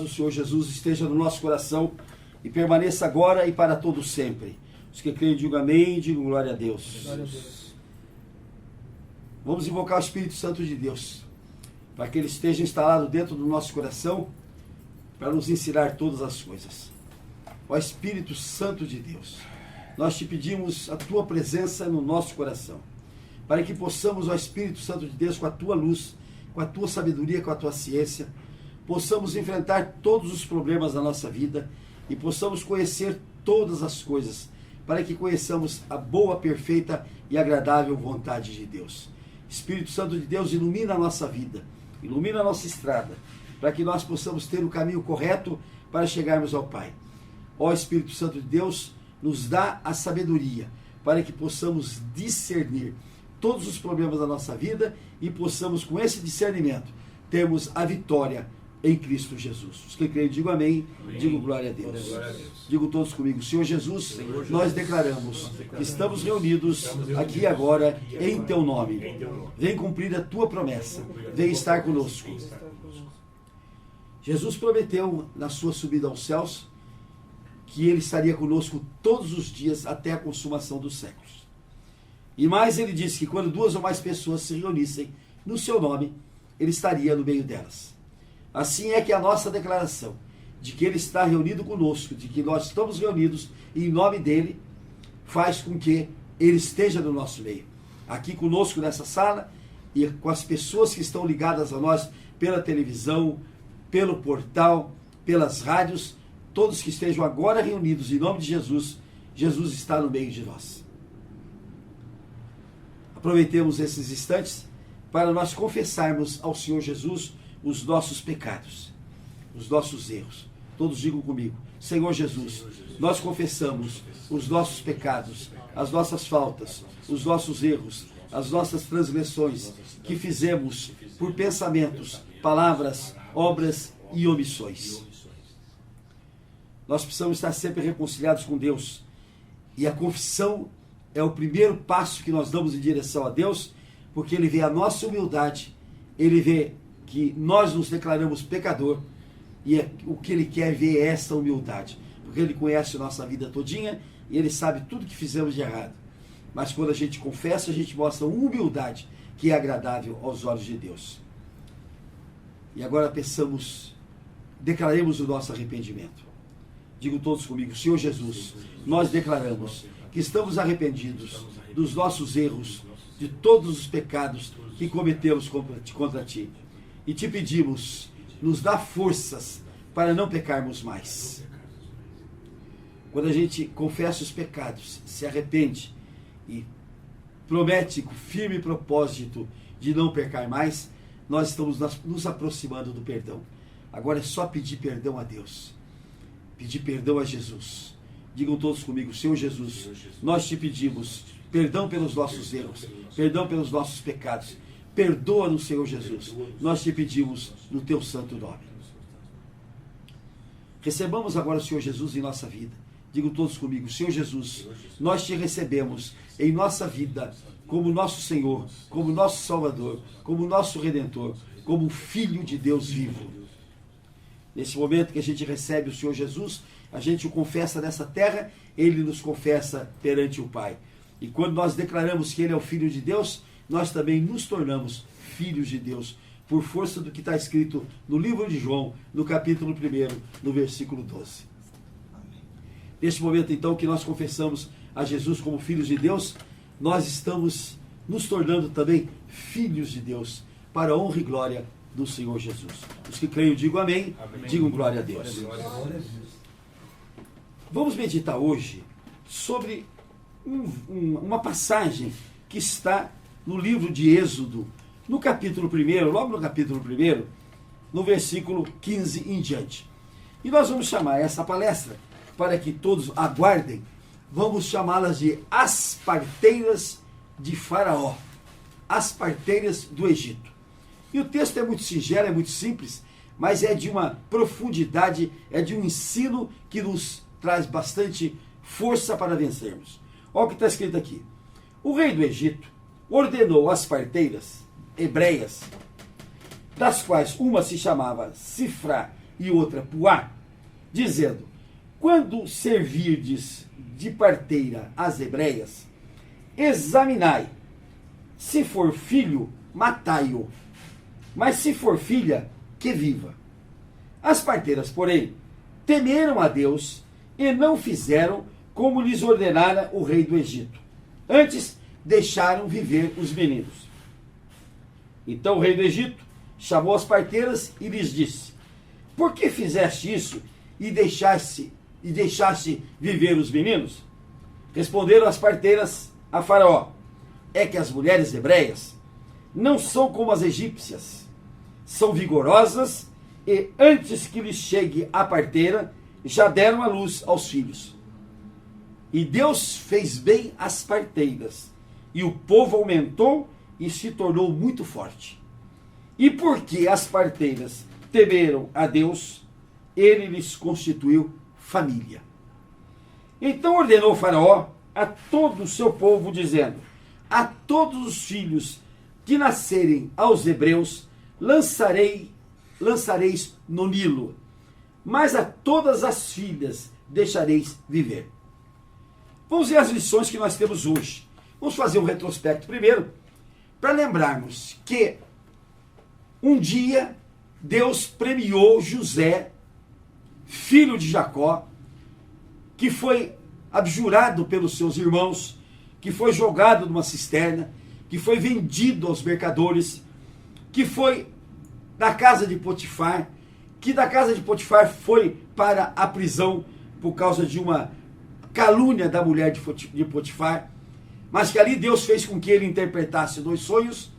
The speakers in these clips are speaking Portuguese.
do Senhor Jesus esteja no nosso coração e permaneça agora e para todo sempre. Os que creem, digam amém, digam glória a Deus. Glória a Deus. Vamos invocar o Espírito Santo de Deus, para que ele esteja instalado dentro do nosso coração, para nos ensinar todas as coisas. Ó Espírito Santo de Deus, nós te pedimos a tua presença no nosso coração, para que possamos, ó Espírito Santo de Deus, com a tua luz, com a tua sabedoria, com a tua ciência, possamos enfrentar todos os problemas da nossa vida e possamos conhecer todas as coisas, para que conheçamos a boa, perfeita e agradável vontade de Deus. Espírito Santo de Deus, ilumina a nossa vida, ilumina a nossa estrada, para que nós possamos ter o caminho correto para chegarmos ao Pai. Ó Espírito Santo de Deus, nos dá a sabedoria, para que possamos discernir todos os problemas da nossa vida e possamos, com esse discernimento, termos a vitória em Cristo Jesus. Os que creem, digam amém, digam glória a Deus. Digam todos comigo, Senhor Jesus, nós declaramos que estamos reunidos aqui agora em teu nome. Vem cumprir a tua promessa, vem estar conosco. Jesus prometeu na sua subida aos céus que ele estaria conosco todos os dias até a consumação dos séculos. E mais, ele disse que quando 2 ou mais pessoas se reunissem no seu nome, ele estaria no meio delas. Assim é que a nossa declaração de que ele está reunido conosco, de que nós estamos reunidos em nome dele, faz com que ele esteja no nosso meio. Aqui conosco nessa sala e com as pessoas que estão ligadas a nós pela televisão, pelo portal, pelas rádios, todos que estejam agora reunidos em nome de Jesus, Jesus está no meio de nós. Aproveitemos esses instantes para nós confessarmos ao Senhor Jesus os nossos pecados, os nossos erros. Todos digam comigo, Senhor Jesus, nós confessamos os nossos pecados, as nossas faltas, os nossos erros, as nossas transgressões que fizemos por pensamentos, palavras, obras e omissões. Nós precisamos estar sempre reconciliados com Deus. E a confissão é o primeiro passo que nós damos em direção a Deus, porque Ele vê a nossa humildade, Ele vê que nós nos declaramos pecador, e o que Ele quer ver é essa humildade, porque Ele conhece a nossa vida todinha, e Ele sabe tudo que fizemos de errado. Mas quando a gente confessa, a gente mostra humildade, que é agradável aos olhos de Deus. E agora declaremos o nosso arrependimento. Digam todos comigo, Senhor Jesus, nós declaramos que estamos arrependidos dos nossos erros, de todos os pecados que cometemos contra Ti. E Te pedimos, nos dá forças para não pecarmos mais. Quando a gente confessa os pecados, se arrepende e promete com firme propósito de não pecar mais, nós estamos nos aproximando do perdão. Agora é só pedir perdão a Deus. Pedir perdão a Jesus. Digam todos comigo, Senhor Jesus, nós te pedimos perdão pelos nossos erros, perdão pelos nossos pecados. Perdoa-nos, Senhor Jesus. Nós te pedimos no teu santo nome. Recebamos agora o Senhor Jesus em nossa vida. Digam todos comigo, Senhor Jesus, nós te recebemos em nossa vida como nosso Senhor, como nosso Salvador, como nosso Redentor, como Filho de Deus vivo. Nesse momento que a gente recebe o Senhor Jesus, a gente o confessa nessa terra, Ele nos confessa perante o Pai. E quando nós declaramos que Ele é o Filho de Deus, nós também nos tornamos filhos de Deus, por força do que está escrito no livro de João, no capítulo 1, no versículo 12. Neste momento, então, que nós confessamos a Jesus como filhos de Deus, nós estamos nos tornando também filhos de Deus, para a honra e glória do Senhor Jesus. Os que creem, digam amém, digam glória a Deus. Vamos meditar hoje sobre uma passagem que está no livro de Êxodo, no capítulo 1, logo no capítulo 1, no versículo 15 em diante. E nós vamos chamar essa palestra, para que todos aguardem, vamos chamá-las de As Parteiras de Faraó, as parteiras do Egito. E o texto é muito singelo, é muito simples, mas é de uma profundidade, é de um ensino que nos traz bastante força para vencermos. Olha o que está escrito aqui. O rei do Egito ordenou às parteiras hebreias, das quais uma se chamava Sifrá e outra Puá, dizendo: quando servirdes de parteira às hebreias, examinai, se for filho, matai-o, mas se for filha, que viva. As parteiras, porém, temeram a Deus e não fizeram como lhes ordenara o rei do Egito. Antes, deixaram viver os meninos. Então o rei do Egito chamou as parteiras e lhes disse: por que fizeste isso e deixaste viver os meninos? Responderam as parteiras a Faraó: é que as mulheres hebreias não são como as egípcias, são vigorosas e antes que lhes chegue a parteira, já deram à luz aos filhos. E Deus fez bem às parteiras, e o povo aumentou e se tornou muito forte. E porque as parteiras temeram a Deus, ele lhes constituiu família. Então ordenou Faraó a todo o seu povo, dizendo: a todos os filhos que nascerem aos hebreus lançareis no Nilo, mas a todas as filhas deixareis viver. Vamos ver as lições que nós temos hoje. Vamos fazer um retrospecto primeiro, para lembrarmos que um dia Deus premiou José, filho de Jacó, que foi abjurado pelos seus irmãos, que foi jogado numa cisterna, que foi vendido aos mercadores, que foi da casa de Potifar, que da casa de Potifar foi para a prisão por causa de uma calúnia da mulher de Potifar, mas que ali Deus fez com que ele interpretasse 2 sonhos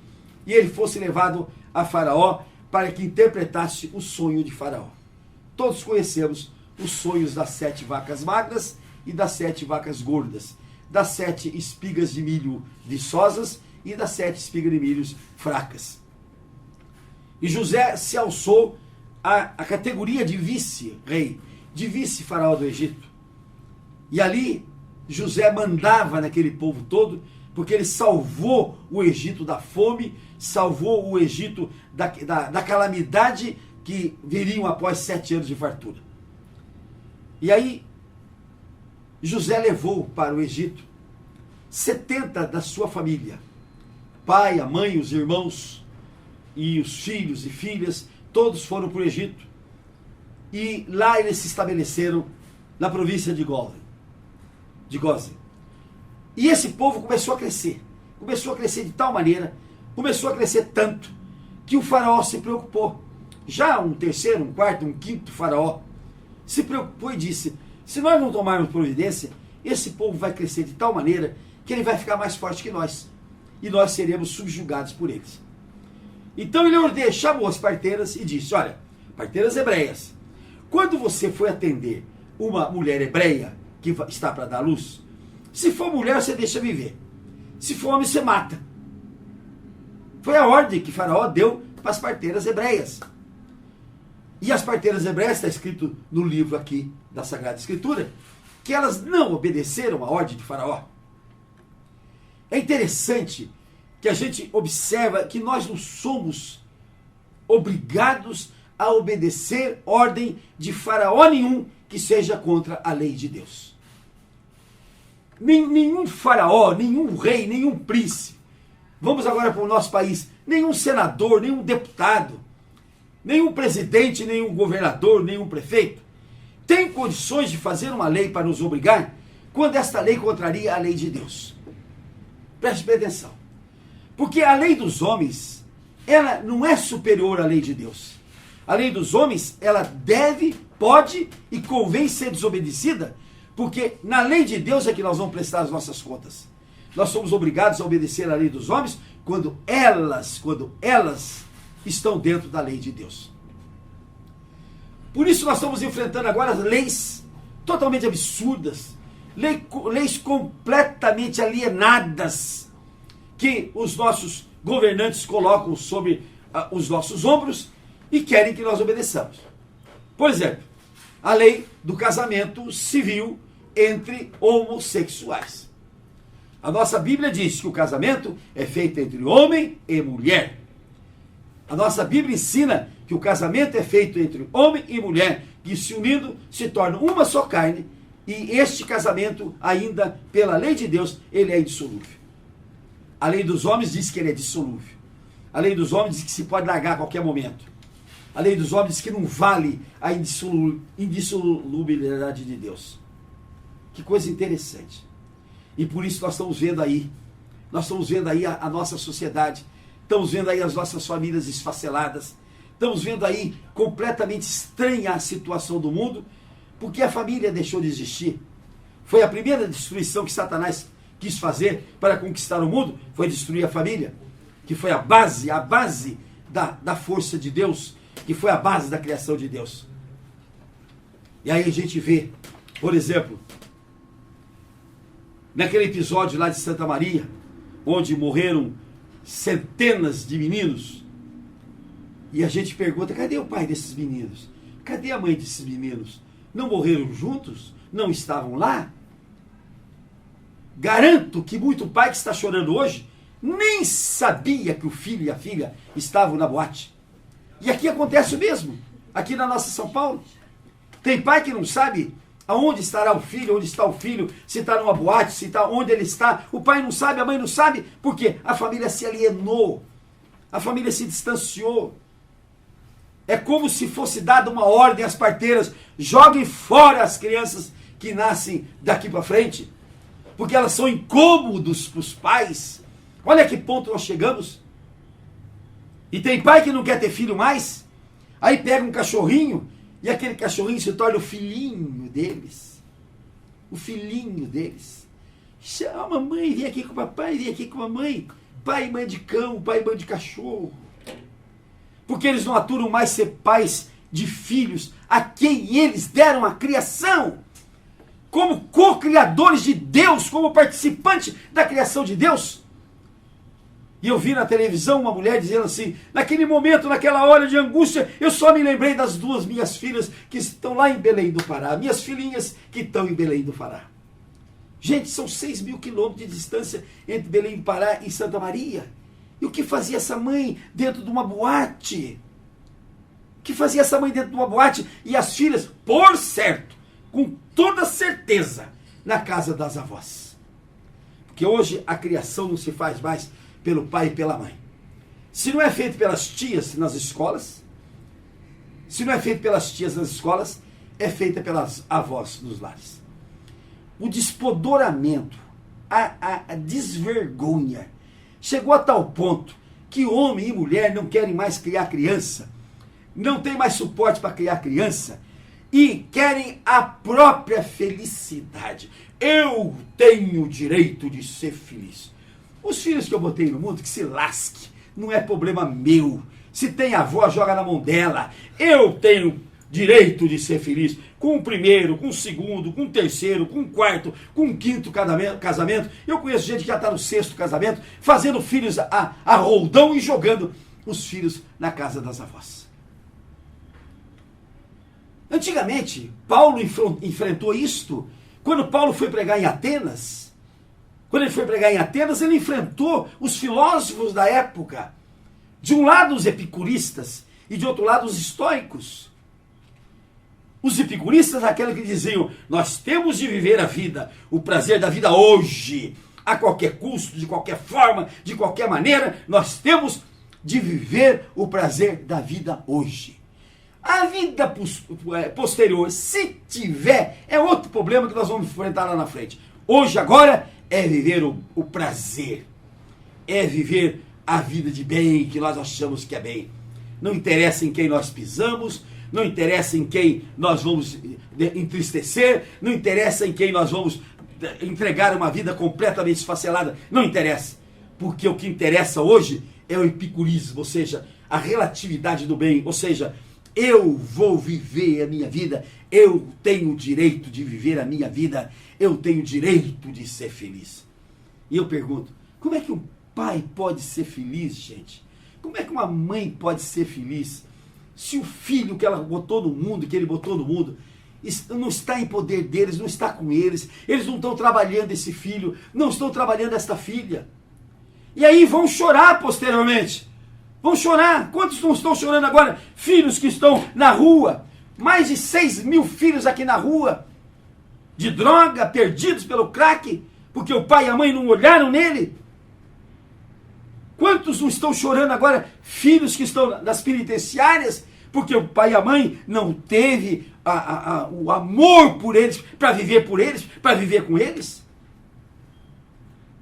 e ele fosse levado a Faraó para que interpretasse o sonho de Faraó. Todos conhecemos os sonhos das 7 vacas magras e das 7 vacas gordas, das 7 espigas de milho viçosas e das 7 espigas de milho fracas. E José se alçou à categoria de vice-rei, de vice-faraó do Egito. E ali José mandava naquele povo todo, porque ele salvou o Egito da fome, salvou o Egito da calamidade que viriam após 7 anos de fartura. E aí José levou para o Egito 70 da sua família, pai, a mãe, os irmãos e os filhos e filhas, todos foram para o Egito. E lá eles se estabeleceram na província de Gósen. E esse povo começou a crescer de tal maneira, começou a crescer tanto, que o faraó se preocupou. Já um terceiro, um quarto, um quinto faraó se preocupou e disse: se nós não tomarmos providência, esse povo vai crescer de tal maneira que ele vai ficar mais forte que nós, e nós seremos subjugados por eles. Então ele chamou as parteiras e disse: olha, parteiras hebreias, quando você for atender uma mulher hebreia que está para dar luz, se for mulher você deixa viver, se for homem você mata. Foi a ordem que Faraó deu para as parteiras hebreias. E as parteiras hebreias, está escrito no livro aqui da Sagrada Escritura, que elas não obedeceram a ordem de Faraó. É interessante que a gente observa que nós não somos obrigados a obedecer ordem de Faraó nenhum que seja contra a lei de Deus. Nenhum faraó, nenhum rei, nenhum príncipe, vamos agora para o nosso país, nenhum senador, nenhum deputado, nenhum presidente, nenhum governador, nenhum prefeito tem condições de fazer uma lei para nos obrigar quando esta lei contraria a lei de Deus. Preste bem atenção. Porque a lei dos homens, ela não é superior à lei de Deus. A lei dos homens, ela deve, pode e convém ser desobedecida, porque na lei de Deus é que nós vamos prestar as nossas contas. Nós somos obrigados a obedecer a lei dos homens quando elas estão dentro da lei de Deus. Por isso nós estamos enfrentando agora leis totalmente absurdas, leis completamente alienadas, que os nossos governantes colocam sobre os nossos ombros e querem que nós obedeçamos. Por exemplo, a lei do casamento civil entre homossexuais. A nossa Bíblia diz que o casamento é feito entre homem e mulher. A nossa Bíblia ensina que que o casamento é feito entre homem e mulher, que se unindo se tornam uma só carne, e este casamento, ainda pela lei de Deus, ele é indissolúvel. A lei dos homens diz que ele é dissolúvel. A lei dos homens diz que se pode largar a qualquer momento. A lei dos homens diz que não vale a indissolubilidade de Deus. Que coisa interessante. E por isso nós estamos vendo aí a nossa sociedade, estamos vendo aí as nossas famílias esfaceladas, estamos vendo aí completamente estranha a situação do mundo, porque a família deixou de existir. Foi a primeira destruição que Satanás quis fazer para conquistar o mundo, foi destruir a família, que foi a base da força de Deus, que foi a base da criação de Deus. E aí a gente vê, por exemplo, naquele episódio lá de Santa Maria, onde morreram centenas de meninos, e a gente pergunta, cadê o pai desses meninos? Cadê a mãe desses meninos? Não morreram juntos? Não estavam lá? Garanto que muito pai que está chorando hoje nem sabia que o filho e a filha estavam na boate. E aqui acontece o mesmo, aqui na nossa São Paulo. Tem pai que não sabe aonde estará o filho, onde está o filho, se está numa boate, se está onde ele está. O pai não sabe, a mãe não sabe, porque a família se alienou, a família se distanciou. É como se fosse dada uma ordem às parteiras: joguem fora as crianças que nascem daqui para frente, porque elas são incômodos para os pais. Olha que ponto nós chegamos. E tem pai que não quer ter filho mais, aí pega um cachorrinho, e aquele cachorrinho se torna o filhinho deles. O filhinho deles. Chama a mamãe, vem aqui com o papai, vem aqui com a mamãe. Pai e mãe de cão, pai e mãe de cachorro. Porque eles não aturam mais ser pais de filhos a quem eles deram a criação. Como co-criadores de Deus, como participantes da criação de Deus. E eu vi na televisão uma mulher dizendo assim: naquele momento, naquela hora de angústia, eu só me lembrei das duas minhas filhas que estão lá em Belém do Pará. Minhas filhinhas que estão em Belém do Pará. Gente, são 6.000 quilômetros de distância entre Belém do Pará e Santa Maria. E o que fazia essa mãe dentro de uma boate? O que fazia essa mãe dentro de uma boate? E as filhas, por certo, com toda certeza, na casa das avós. Porque hoje a criação não se faz mais pelo pai e pela mãe. Se não é feito pelas tias nas escolas, é feita pelas avós nos lares. O despodoramento, a desvergonha, chegou a tal ponto que homem e mulher não querem mais criar criança, não tem mais suporte para criar criança, e querem a própria felicidade. Eu tenho o direito de ser feliz. Os filhos que eu botei no mundo, que se lasque, não é problema meu. Se tem avó, joga na mão dela. Eu tenho direito de ser feliz com o primeiro, com o segundo, com o terceiro, com o quarto, com o quinto casamento. Eu conheço gente que já está no 6º casamento, fazendo filhos a roldão e jogando os filhos na casa das avós. Antigamente, Paulo enfrentou isto. Quando Paulo foi pregar em Atenas, ele enfrentou os filósofos da época. De um lado, os epicuristas, e de outro lado, os estoicos. Os epicuristas, aqueles que diziam: nós temos de viver a vida, o prazer da vida hoje, a qualquer custo, de qualquer forma, de qualquer maneira, nós temos de viver o prazer da vida hoje. A vida posterior, se tiver, é outro problema que nós vamos enfrentar lá na frente. Hoje, agora, é viver o prazer, é viver a vida de bem que nós achamos que é bem. Não interessa em quem nós pisamos, não interessa em quem nós vamos entristecer, não interessa em quem nós vamos entregar uma vida completamente esfacelada, não interessa. Porque o que interessa hoje é o epicurismo, ou seja, a relatividade do bem, ou seja, eu vou viver a minha vida, eu tenho o direito de viver a minha vida, eu tenho o direito de ser feliz. E eu pergunto, como é que um pai pode ser feliz, gente? Como é que uma mãe pode ser feliz se o filho que ela botou no mundo, que ele botou no mundo, não está em poder deles, não está com eles não estão trabalhando esse filho, não estão trabalhando esta filha. E aí vão chorar posteriormente. Vão chorar. Quantos não estão chorando agora? Filhos que estão na rua. Mais de 6.000 filhos aqui na rua. De droga, perdidos pelo crack. Porque o pai e a mãe não olharam nele. Quantos não estão chorando agora? Filhos que estão nas penitenciárias. Porque o pai e a mãe não teve o amor por eles. Para viver por eles. Para viver com eles.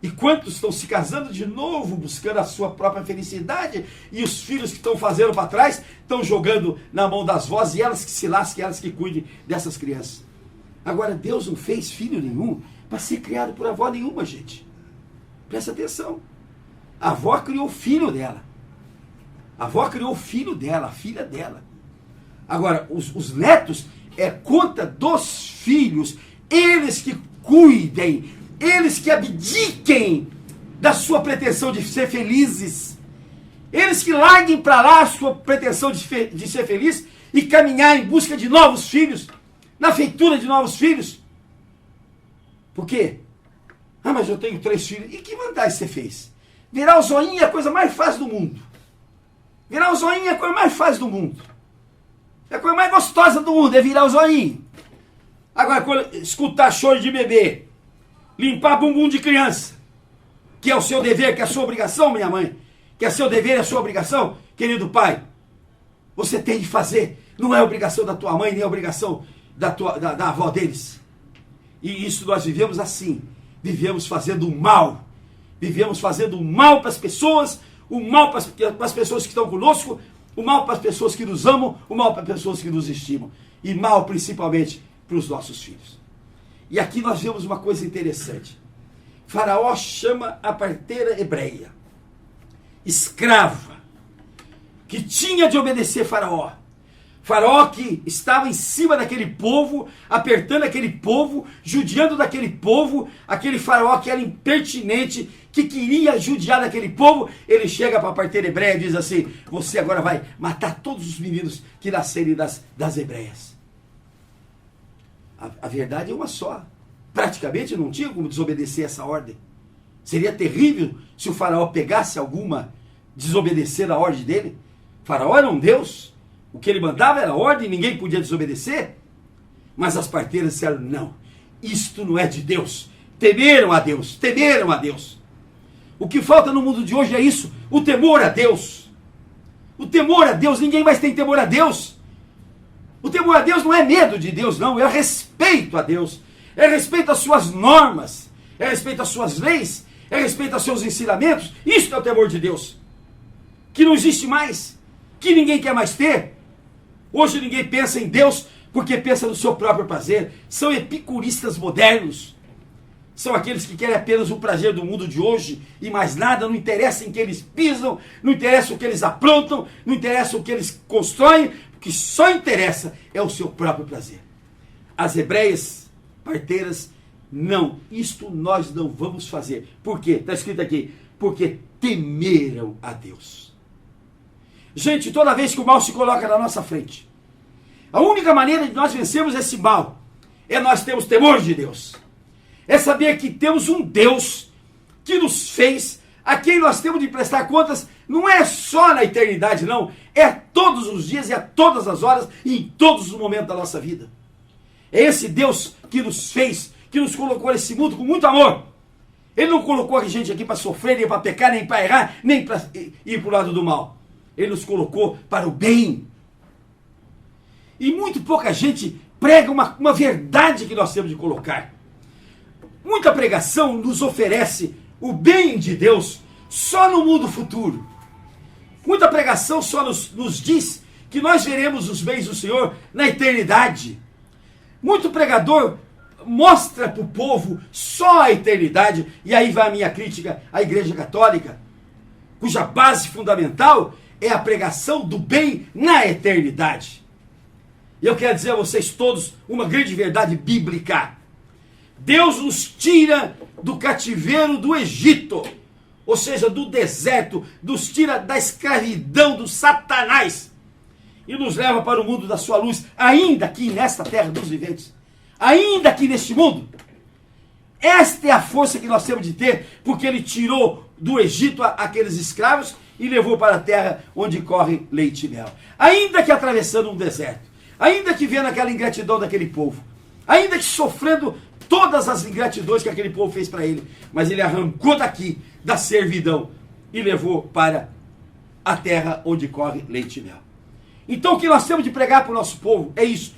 E quantos estão se casando de novo, buscando a sua própria felicidade, e os filhos que estão fazendo para trás, estão jogando na mão das vós, e elas que se lasquem, elas que cuidem dessas crianças. Agora, Deus não fez filho nenhum para ser criado por avó nenhuma, gente. Presta atenção. A avó criou o filho dela. A avó criou o filho dela, a filha dela. Agora, os netos é conta dos filhos, eles que cuidem, eles que abdiquem da sua pretensão de ser felizes. Eles que larguem para lá a sua pretensão de ser feliz e caminhar em busca de novos filhos, na feitura de novos filhos. Por quê? Ah, mas eu tenho 3 filhos. E que vantagem você fez? Virar o zoinho é a coisa mais fácil do mundo. Virar o zoinho é a coisa mais fácil do mundo. É a coisa mais gostosa do mundo, é virar o zoinho. Agora, quando escutar choro de bebê, limpar bumbum de criança, que é o seu dever, que é a sua obrigação, minha mãe, que é seu dever, é a sua obrigação, querido pai, você tem de fazer, não é obrigação da tua mãe, nem obrigação da avó deles. E isso nós vivemos assim, vivemos fazendo o mal, vivemos fazendo o mal para as pessoas, o mal para as pessoas que estão conosco, o mal para as pessoas que nos amam, o mal para as pessoas que nos estimam, e mal principalmente para os nossos filhos. E aqui nós vemos uma coisa interessante. Faraó chama a parteira hebreia, escrava, que tinha de obedecer Faraó. Faraó que estava em cima daquele povo, apertando aquele povo, judiando daquele povo, aquele Faraó que era impertinente, que queria judiar daquele povo. Ele chega para a parteira hebreia e diz assim: você agora vai matar todos os meninos que nascerem das hebreias. A verdade é uma só. Praticamente não tinha como desobedecer essa ordem. Seria terrível se o faraó pegasse alguma, desobedecer a ordem dele. O faraó era um deus. O que ele mandava era ordem, ninguém podia desobedecer. Mas as parteiras disseram: não, isto não é de Deus. Temeram a Deus, temeram a Deus. O que falta no mundo de hoje é isso, o temor a Deus. O temor a Deus, ninguém mais tem temor a Deus. O temor a Deus não é medo de Deus, não, é respeito a Deus, é respeito às suas normas, é respeito às suas leis, é respeito aos seus ensinamentos. Isso é o temor de Deus, que não existe mais, que ninguém quer mais ter. Hoje ninguém pensa em Deus porque pensa no seu próprio prazer. São epicuristas modernos, são aqueles que querem apenas o prazer do mundo de hoje e mais nada. Não interessa em que eles pisam, não interessa o que eles aprontam, não interessa o que eles constroem. O que só interessa é o seu próprio prazer. As hebreias, parteiras, não, isto nós não vamos fazer. Por quê? Está escrito aqui: porque temeram a Deus. Gente, toda vez que o mal se coloca na nossa frente, a única maneira de nós vencermos esse mal é nós termos temor de Deus. É saber que temos um Deus que nos fez, a quem nós temos de prestar contas, não é só na eternidade, não. É todos os dias e a todas as horas e em todos os momentos da nossa vida. É esse Deus que nos fez, que nos colocou nesse mundo com muito amor. Ele não colocou a gente aqui para sofrer, nem para pecar, nem para errar, nem para ir para o lado do mal. Ele nos colocou para o bem. E muito pouca gente prega uma verdade que nós temos de colocar. Muita pregação nos oferece o bem de Deus só no mundo futuro. Muita pregação só nos diz que nós veremos os bens do Senhor na eternidade. Muito pregador mostra para o povo só a eternidade. E aí vai a minha crítica à Igreja Católica, cuja base fundamental é a pregação do bem na eternidade. E eu quero dizer a vocês todos uma grande verdade bíblica. Deus nos tira do cativeiro do Egito, ou seja, do deserto, nos tira da escravidão do Satanás e nos leva para o mundo da sua luz, ainda aqui nesta terra dos viventes, ainda aqui neste mundo. Esta é a força que nós temos de ter, porque ele tirou do Egito aqueles escravos e levou para a terra onde corre leite e mel. Ainda que atravessando um deserto, ainda que vendo aquela ingratidão daquele povo, ainda que sofrendo todas as ingratidões que aquele povo fez para ele, mas ele arrancou daqui, da servidão, e levou para a terra onde corre leite e mel. Então o que nós temos de pregar para o nosso povo é isto,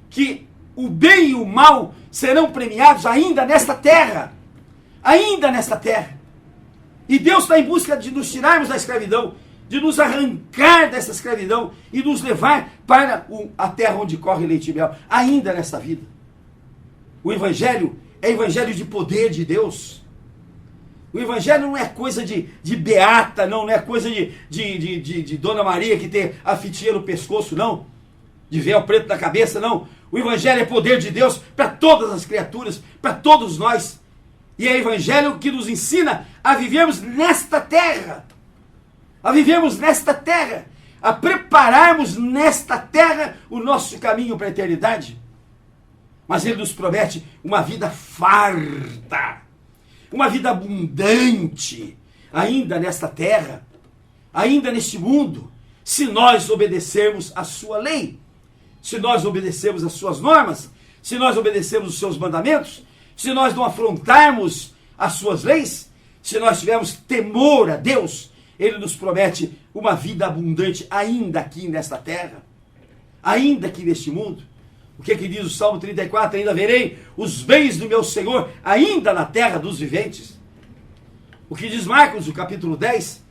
que o bem e o mal serão premiados ainda nesta terra, ainda nesta terra. E Deus está em busca de nos tirarmos da escravidão, de nos arrancar dessa escravidão e nos levar para a terra onde corre leite e mel, ainda nesta vida. O Evangelho é Evangelho de poder de Deus. O Evangelho não é coisa de beata, não é coisa de Dona Maria que tem a fitinha no pescoço, não. De véu preto na cabeça, não. O Evangelho é poder de Deus para todas as criaturas, para todos nós. E é o Evangelho que nos ensina a vivermos nesta terra. A vivermos nesta terra. A prepararmos nesta terra o nosso caminho para a eternidade. Mas Ele nos promete uma vida farta. Uma vida abundante. Ainda nesta terra. Ainda neste mundo. Se nós obedecermos a sua lei. Se nós obedecermos as suas normas. Se nós obedecermos os seus mandamentos. Se nós não afrontarmos as suas leis, se nós tivermos temor a Deus, Ele nos promete uma vida abundante ainda aqui nesta terra, ainda aqui neste mundo. O que diz o Salmo 34? Ainda verei os bens do meu Senhor ainda na terra dos viventes. O que diz Marcos, no capítulo 10?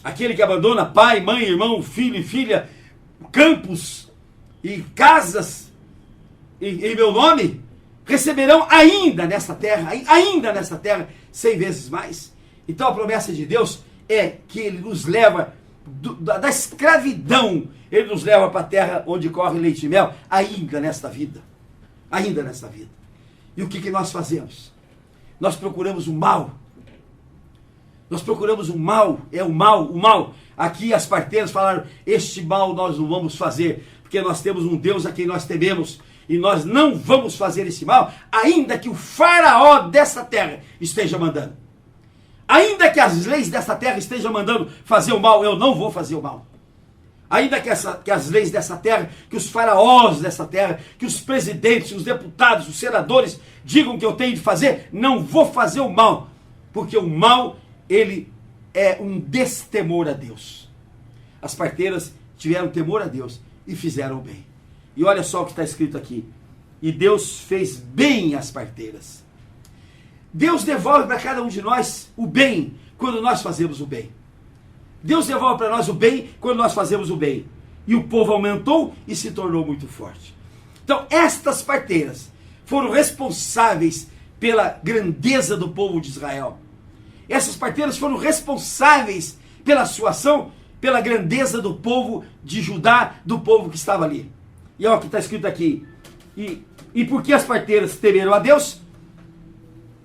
Aquele que abandona pai, mãe, irmão, filho e filha, campos e casas em meu nome, receberão ainda nesta terra, 100 vezes mais. Então a promessa de Deus é que Ele nos leva da escravidão, Ele nos leva para a terra onde corre leite e mel, ainda nesta vida. Ainda nesta vida. E o que nós fazemos? Nós procuramos o mal. Nós procuramos o mal, o mal. Aqui as parteiras falaram, este mal nós não vamos fazer, porque nós temos um Deus a quem nós tememos. E nós não vamos fazer esse mal, ainda que o faraó dessa terra esteja mandando. Ainda que as leis dessa terra estejam mandando fazer o mal, eu não vou fazer o mal. Ainda que as leis dessa terra, que os faraós dessa terra, que os presidentes, os deputados, os senadores digam que eu tenho de fazer, não vou fazer o mal. Porque o mal, ele é um destemor a Deus. As parteiras tiveram temor a Deus e fizeram o bem. E olha só o que está escrito aqui. E Deus fez bem às parteiras. Deus devolve para cada um de nós o bem quando nós fazemos o bem. Deus devolve para nós o bem quando nós fazemos o bem. E o povo aumentou e se tornou muito forte. Então estas parteiras foram responsáveis pela grandeza do povo de Israel. Essas parteiras foram responsáveis pela sua ação, pela grandeza do povo de Judá, do povo que estava ali. E olha o que está escrito aqui. E porque as parteiras temeram a Deus,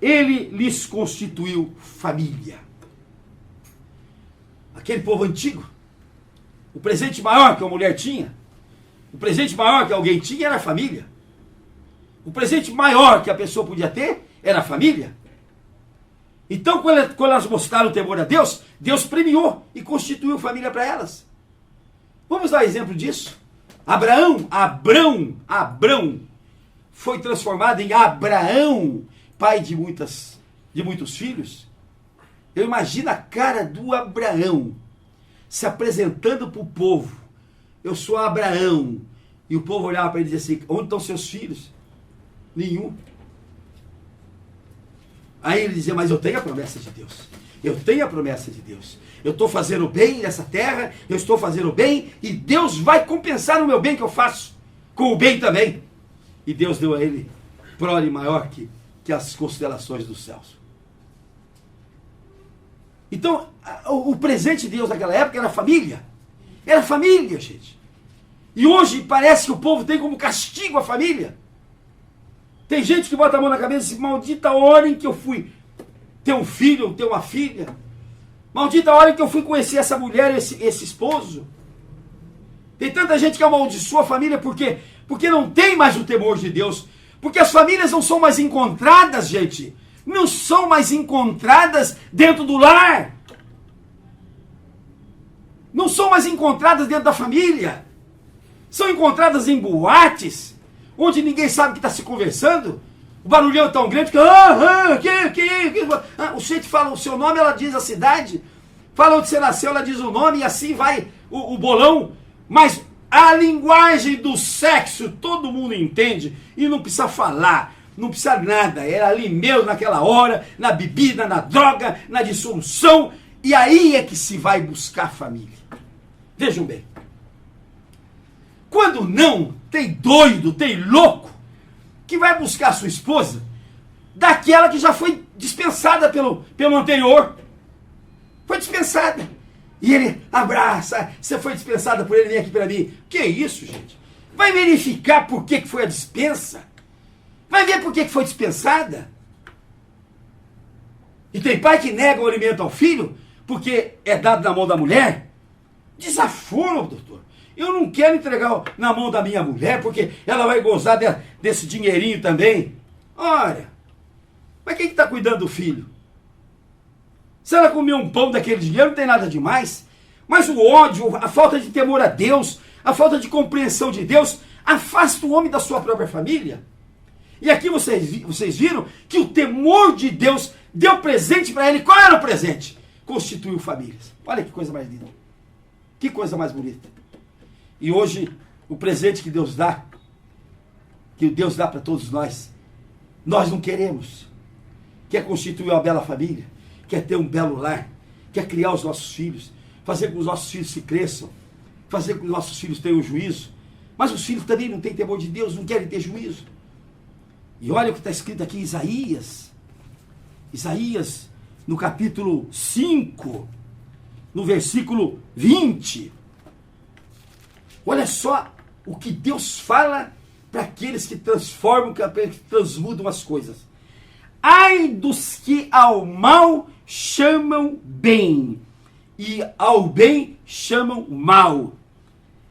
Ele lhes constituiu família. Aquele povo antigo, o presente maior que a mulher tinha, o presente maior que alguém tinha era a família. O presente maior que a pessoa podia ter era a família. Então, quando elas mostraram o temor a Deus, Deus premiou e constituiu família para elas. Vamos dar exemplo disso? Abrão foi transformado em Abraão, pai de muitos filhos. Eu imagino a cara do Abraão se apresentando para o povo. Eu sou Abraão. E o povo olhava para ele e dizia assim, onde estão seus filhos? Nenhum. Aí ele dizia, mas eu tenho a promessa de Deus. Eu tenho a promessa de Deus. Eu estou fazendo bem nessa terra, eu estou fazendo bem, e Deus vai compensar o meu bem que eu faço, com o bem também. E Deus deu a ele prole maior que as constelações dos céus. Então, o presente de Deus naquela época era família. Era família, gente. E hoje parece que o povo tem como castigo a família. Tem gente que bota a mão na cabeça e diz, maldita hora em que eu fui ter um filho, ter uma filha. Maldita hora em que eu fui conhecer essa mulher, esse esposo. Tem tanta gente que amaldiçoa a família porque não tem mais o temor de Deus. Porque as famílias não são mais encontradas, gente. Não são mais encontradas dentro do lar. não são mais encontradas dentro da família. São encontradas em boates, onde ninguém sabe que está se conversando. O barulhão é tão grande que... o sujeito fala o seu nome, ela diz a cidade. Fala onde você nasceu, ela diz o nome, e assim vai o bolão. Mas a linguagem do sexo, todo mundo entende, e não precisa falar, não precisa nada. É ali mesmo, naquela hora, na bebida, na droga, na dissolução. E aí é que se vai buscar família. Vejam bem. Quando não, tem doido, tem louco, que vai buscar sua esposa daquela que já foi dispensada pelo anterior. Foi dispensada. E ele abraça, você foi dispensada por ele, vem aqui para mim. Que isso, gente? Vai verificar por que foi a dispensa. Vai ver por que foi dispensada. E tem pai que nega o alimento ao filho porque é dado na mão da mulher. Desaforo, doutor. Eu não quero entregar na mão da minha mulher porque ela vai gozar desse dinheirinho também. Olha, mas quem está cuidando do filho? Se ela comer um pão daquele dinheiro, não tem nada demais. Mas o ódio, a falta de temor a Deus, a falta de compreensão de Deus, afasta o homem da sua própria família. E aqui vocês viram que o temor de Deus deu presente para ele. Qual era o presente? Constituiu famílias. Olha que coisa mais linda. Que coisa mais bonita. E hoje, o presente que Deus dá para todos nós não queremos. Quer constituir uma bela família, quer ter um belo lar, quer criar os nossos filhos, fazer com que os nossos filhos se cresçam, fazer com que os nossos filhos tenham juízo. Mas os filhos também não têm temor de Deus, não querem ter juízo. E olha o que está escrito aqui em Isaías. Isaías, no capítulo 5, no versículo 20. Olha só o que Deus fala para aqueles que transformam, que transmudam as coisas. Ai dos que ao mal chamam bem, e ao bem chamam mal,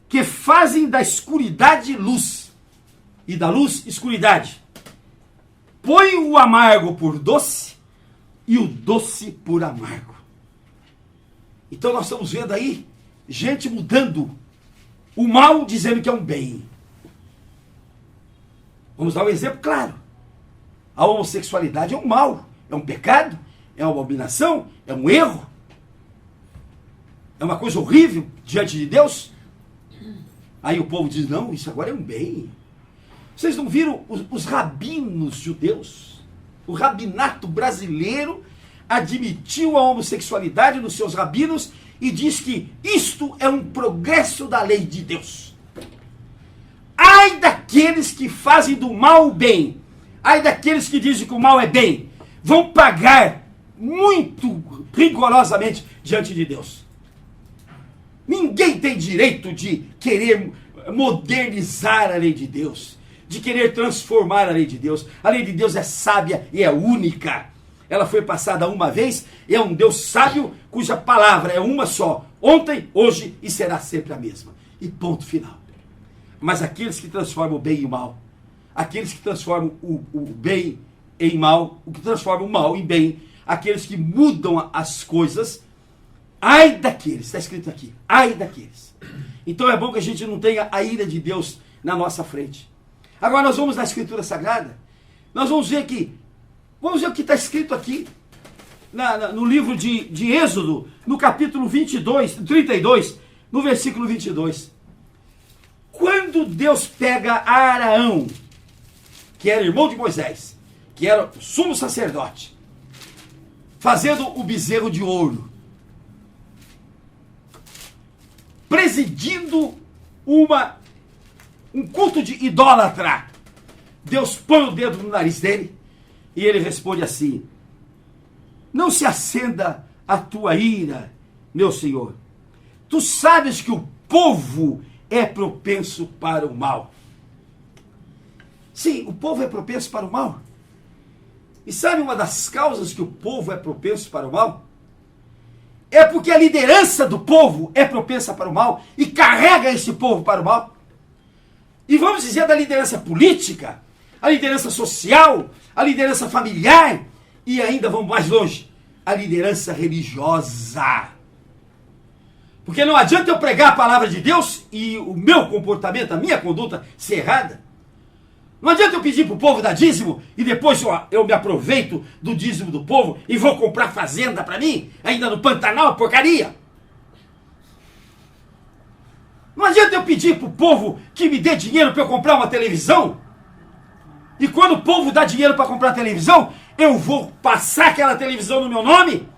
que fazem da escuridade luz, e da luz escuridade. Põe o amargo por doce, e o doce por amargo. Então nós estamos vendo aí gente mudando o mal dizendo que é um bem. Vamos dar um exemplo claro. A homossexualidade é um mal, é um pecado, é uma abominação, é um erro. É uma coisa horrível diante de Deus. Aí o povo diz, não, isso agora é um bem. Vocês não viram os rabinos judeus? O rabinato brasileiro admitiu a homossexualidade nos seus rabinos e diz que isto é um progresso da lei de Deus. Ai daqueles que fazem do mal o bem. Ai daqueles que dizem que o mal é bem. Vão pagar muito rigorosamente diante de Deus. Ninguém tem direito de querer modernizar a lei de Deus, de querer transformar a lei de Deus. A lei de Deus é sábia e é única. Ela foi passada uma vez e é um Deus sábio cuja palavra é uma só. Ontem, hoje e será sempre a mesma. E ponto final. Mas aqueles que transformam o bem em mal, aqueles que transformam o bem em mal, o que transformam o mal em bem, aqueles que mudam as coisas, ai daqueles, está escrito aqui, ai daqueles. Então é bom que a gente não tenha a ira de Deus na nossa frente. Agora nós vamos na Escritura Sagrada, nós vamos ver o que está escrito aqui, no livro de Êxodo, no capítulo 32, no versículo 22. Quando Deus pega Araão, que era irmão de Moisés, que era o sumo sacerdote, fazendo o bezerro de ouro, presidindo um culto de idólatra, Deus põe o dedo no nariz dele e ele responde assim: não se acenda a tua ira, meu senhor. Tu sabes que o povo é propenso para o mal. Sim, o povo é propenso para o mal. E sabe uma das causas que o povo é propenso para o mal? É porque a liderança do povo é propensa para o mal e carrega esse povo para o mal. E vamos dizer da liderança política, a liderança social, a liderança familiar e ainda vamos mais longe, a liderança religiosa. Porque não adianta eu pregar a palavra de Deus e o meu comportamento, a minha conduta ser errada. Não adianta eu pedir para o povo dar dízimo e depois eu me aproveito do dízimo do povo e vou comprar fazenda para mim, ainda no Pantanal, porcaria. Não adianta eu pedir para o povo que me dê dinheiro para eu comprar uma televisão e quando o povo dá dinheiro para comprar televisão, eu vou passar aquela televisão no meu nome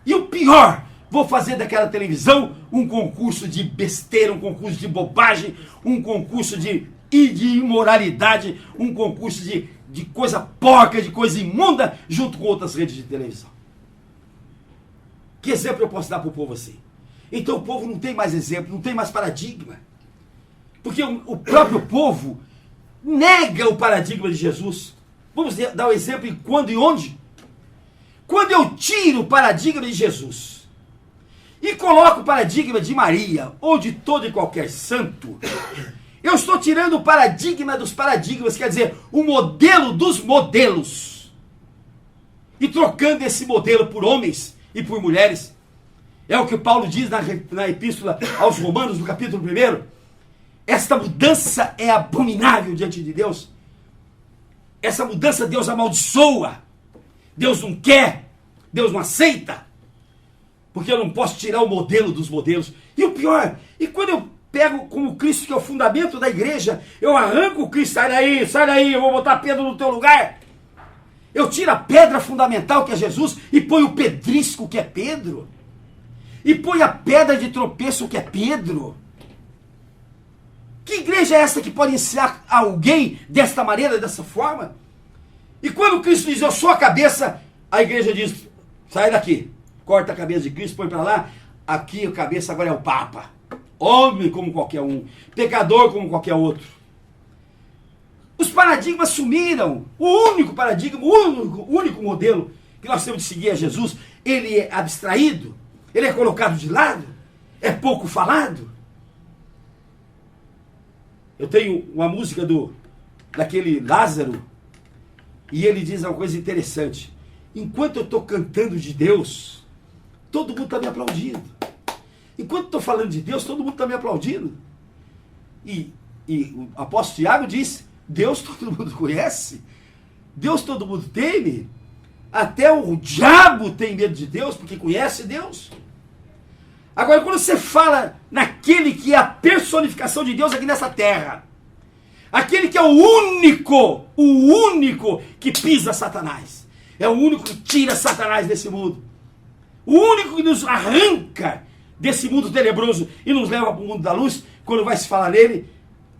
e o pior, vou fazer daquela televisão um concurso de besteira, um concurso de bobagem, um concurso de imoralidade, um concurso de coisa porca, de coisa imunda, junto com outras redes de televisão. Que exemplo eu posso dar para o povo assim? Então o povo não tem mais exemplo, não tem mais paradigma. Porque o próprio povo nega o paradigma de Jesus. Vamos dar um exemplo em quando e onde? Quando eu tiro o paradigma de Jesus e coloco o paradigma de Maria ou de todo e qualquer santo, eu estou tirando o paradigma dos paradigmas, quer dizer, o modelo dos modelos, e trocando esse modelo por homens e por mulheres. É o que Paulo diz na epístola aos Romanos, no capítulo 1. Esta mudança é abominável diante de Deus. Essa mudança Deus amaldiçoa. Deus não quer. Deus não aceita. Porque eu não posso tirar o modelo dos modelos. E o pior, e quando eu pego como Cristo, que é o fundamento da igreja, eu arranco o Cristo, sai daí, eu vou botar Pedro no teu lugar. Eu tiro a pedra fundamental, que é Jesus, e ponho o pedrisco, que é Pedro. E põe a pedra de tropeço, que é Pedro. Que igreja é essa que pode ensinar alguém desta maneira, dessa forma? E quando Cristo diz, eu sou a cabeça, a igreja diz, sai daqui. Corta a cabeça de Cristo, põe para lá. Aqui a cabeça agora é o Papa. Homem como qualquer um. Pecador como qualquer outro. Os paradigmas sumiram. O único paradigma, o único modelo que nós temos de seguir é Jesus. Ele é abstraído. Ele é colocado de lado. É pouco falado. Eu tenho uma música daquele Lázaro. E ele diz uma coisa interessante. Enquanto eu estou cantando de Deus, todo mundo está me aplaudindo. Enquanto estou falando de Deus, todo mundo está me aplaudindo. E o apóstolo Tiago diz, Deus todo mundo conhece. Deus todo mundo teme. Até o diabo tem medo de Deus, porque conhece Deus. Agora, quando você fala naquele que é a personificação de Deus aqui nessa terra, aquele que é o único que pisa Satanás, é o único que tira Satanás desse mundo, o único que nos arranca desse mundo tenebroso e nos leva para o mundo da luz, quando vai se falar nele,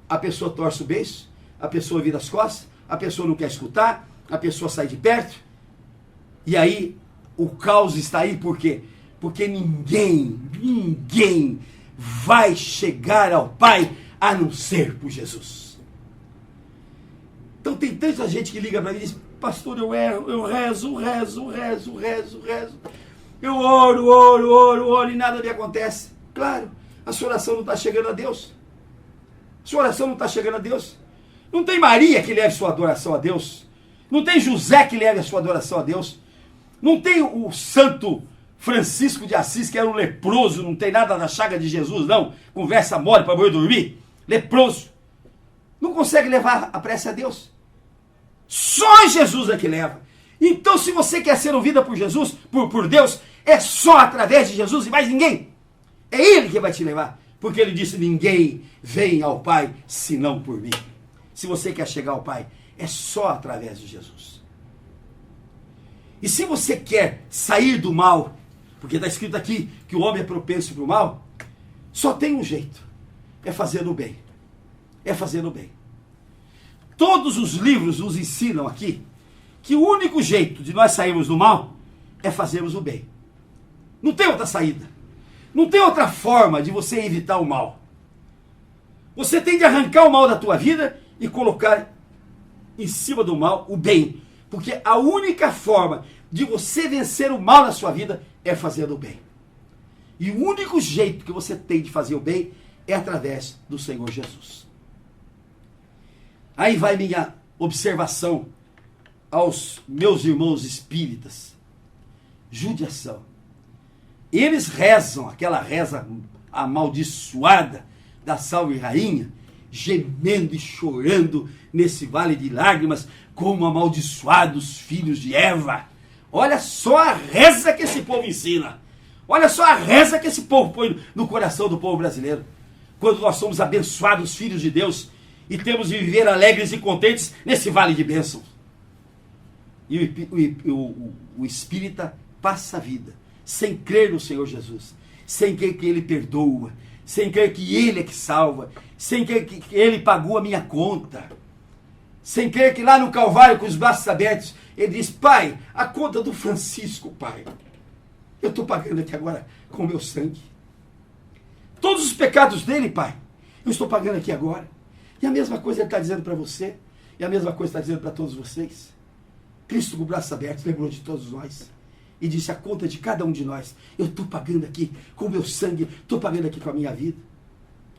a pessoa torce o beiço, a pessoa vira as costas, a pessoa não quer escutar, a pessoa sai de perto, e aí o caos está aí, por quê? Porque ninguém vai chegar ao Pai a não ser por Jesus. Então tem tanta gente que liga para mim e diz, pastor, eu erro, eu rezo. Eu oro e nada me acontece. Claro, a sua oração não está chegando a Deus. Sua oração não está chegando a Deus. Não tem Maria que leve sua adoração a Deus. Não tem José que leve a sua adoração a Deus. Não tem o santo Francisco de Assis, que era um leproso, não tem nada na chaga de Jesus, não. Conversa mole para boi dormir. Leproso. Não consegue levar a prece a Deus. Só Jesus é que leva. Então, se você quer ser ouvida por Jesus, por Deus, é só através de Jesus e mais ninguém. É Ele que vai te levar. Porque Ele disse, ninguém vem ao Pai senão por mim. Se você quer chegar ao Pai, é só através de Jesus. E se você quer sair do mal, porque está escrito aqui que o homem é propenso para o mal, só tem um jeito, é fazendo o bem. É fazendo o bem. Todos os livros nos ensinam aqui que o único jeito de nós sairmos do mal é fazermos o bem. Não tem outra saída. Não tem outra forma de você evitar o mal. Você tem de arrancar o mal da tua vida e colocar em cima do mal o bem. Porque a única forma de você vencer o mal na sua vida é fazendo o bem. E o único jeito que você tem de fazer o bem é através do Senhor Jesus. Aí vai minha observação aos meus irmãos espíritas. Judiação. Eles rezam aquela reza amaldiçoada da Salve Rainha, gemendo e chorando nesse vale de lágrimas, como amaldiçoados filhos de Eva. Olha só a reza que esse povo ensina. Olha só a reza que esse povo põe no coração do povo brasileiro. Quando nós somos abençoados filhos de Deus e temos de viver alegres e contentes nesse vale de bênçãos. E o espírita passa a vida sem crer no Senhor Jesus, sem crer que Ele perdoa, sem crer que Ele é que salva, sem crer que Ele pagou a minha conta, sem crer que lá no Calvário, com os braços abertos, Ele diz: Pai, a conta do Francisco, Pai, eu estou pagando aqui agora com o meu sangue. Todos os pecados dele, Pai, eu estou pagando aqui agora. E a mesma coisa Ele está dizendo para você, e a mesma coisa está dizendo para todos vocês. Cristo com os braços abertos lembrou de todos nós e disse: a conta de cada um de nós eu estou pagando aqui com o meu sangue, estou pagando aqui com a minha vida.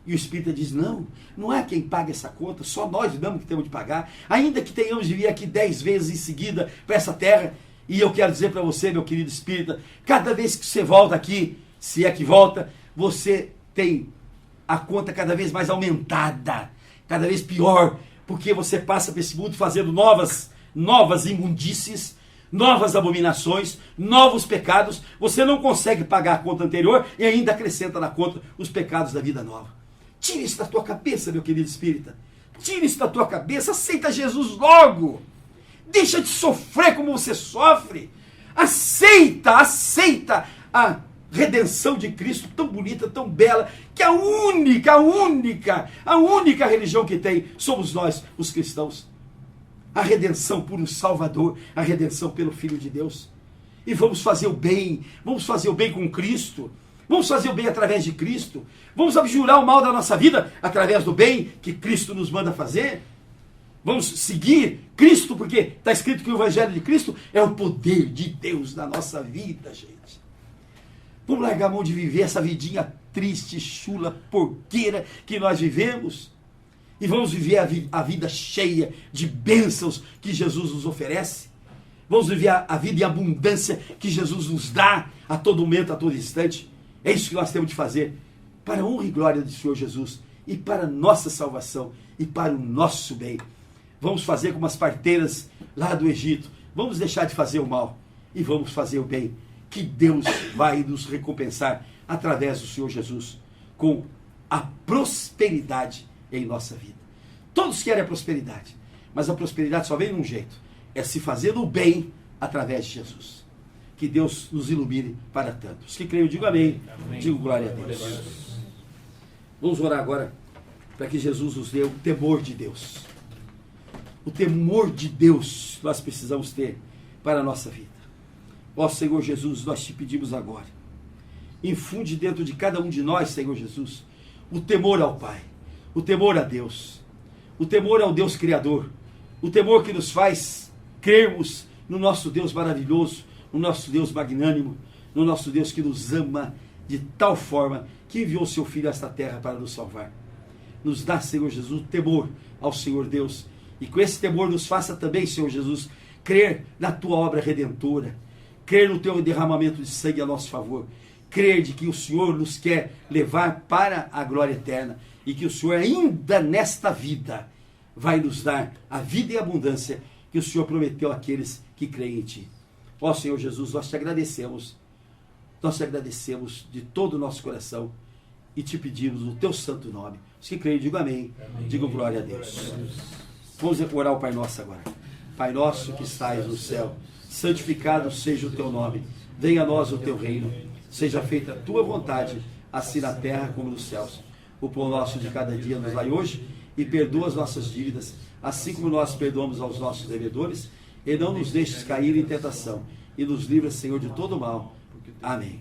E o Espírita diz: não, não é quem paga essa conta, só nós mesmo que temos de pagar, ainda que tenhamos de vir aqui 10 vezes em seguida para essa terra. E eu quero dizer para você, meu querido Espírita, cada vez que você volta aqui, se é que volta, você tem a conta cada vez mais aumentada, cada vez pior, porque você passa por esse mundo fazendo novas imundícies, novas abominações, novos pecados. Você não consegue pagar a conta anterior e ainda acrescenta na conta os pecados da vida nova. Tira isso da tua cabeça, meu querido Espírita. Tira isso da tua cabeça, aceita Jesus logo. Deixa de sofrer como você sofre. Aceita a redenção de Cristo, tão bonita, tão bela, que a única religião que tem somos nós, os cristãos. A redenção por um Salvador, a redenção pelo Filho de Deus. E vamos fazer o bem com Cristo, vamos fazer o bem através de Cristo, vamos abjurar o mal da nossa vida através do bem que Cristo nos manda fazer. Vamos seguir Cristo, porque está escrito que o Evangelho de Cristo é o poder de Deus na nossa vida, gente. Vamos largar a mão de viver essa vidinha triste, chula, porqueira que nós vivemos. E vamos viver a vida cheia de bênçãos que Jesus nos oferece. Vamos viver a vida em abundância que Jesus nos dá a todo momento, a todo instante. É isso que nós temos de fazer para a honra e glória do Senhor Jesus e para a nossa salvação e para o nosso bem. Vamos fazer como as parteiras lá do Egito. Vamos deixar de fazer o mal e vamos fazer o bem, que Deus vai nos recompensar através do Senhor Jesus com a prosperidade em nossa vida. Todos querem a prosperidade, mas a prosperidade só vem de um jeito: é se fazendo o bem através de Jesus. Que Deus nos ilumine para tanto. Os que creem, digo amém. Digo glória a Deus. Vamos orar agora para que Jesus nos dê o temor de Deus. O temor de Deus nós precisamos ter para a nossa vida. Ó Senhor Jesus, nós te pedimos agora, infunde dentro de cada um de nós, Senhor Jesus, o temor ao Pai, o temor a Deus, o temor ao Deus Criador, o temor que nos faz crermos no nosso Deus maravilhoso, no nosso Deus magnânimo, no nosso Deus que nos ama de tal forma que enviou seu Filho a esta terra para nos salvar. Nos dá, Senhor Jesus, o temor ao Senhor Deus, e com esse temor nos faça também, Senhor Jesus, crer na tua obra redentora, crer no teu derramamento de sangue a nosso favor, crer de que o Senhor nos quer levar para a glória eterna e que o Senhor ainda nesta vida vai nos dar a vida e a abundância que o Senhor prometeu àqueles que creem em Ti. Ó Senhor Jesus, nós te agradecemos de todo o nosso coração e te pedimos no teu santo nome. Os que creem, digo amém. Digo glória a Deus. Vamos orar o Pai Nosso agora. Pai nosso que estais no céu, santificado seja o teu nome. Venha a nós o teu reino. Seja feita a tua vontade, assim na terra como nos céus. O pão nosso de cada dia nos dai hoje e perdoa as nossas dívidas, assim como nós perdoamos aos nossos devedores. E não nos deixes cair em tentação. E nos livra, Senhor, de todo mal. Amém.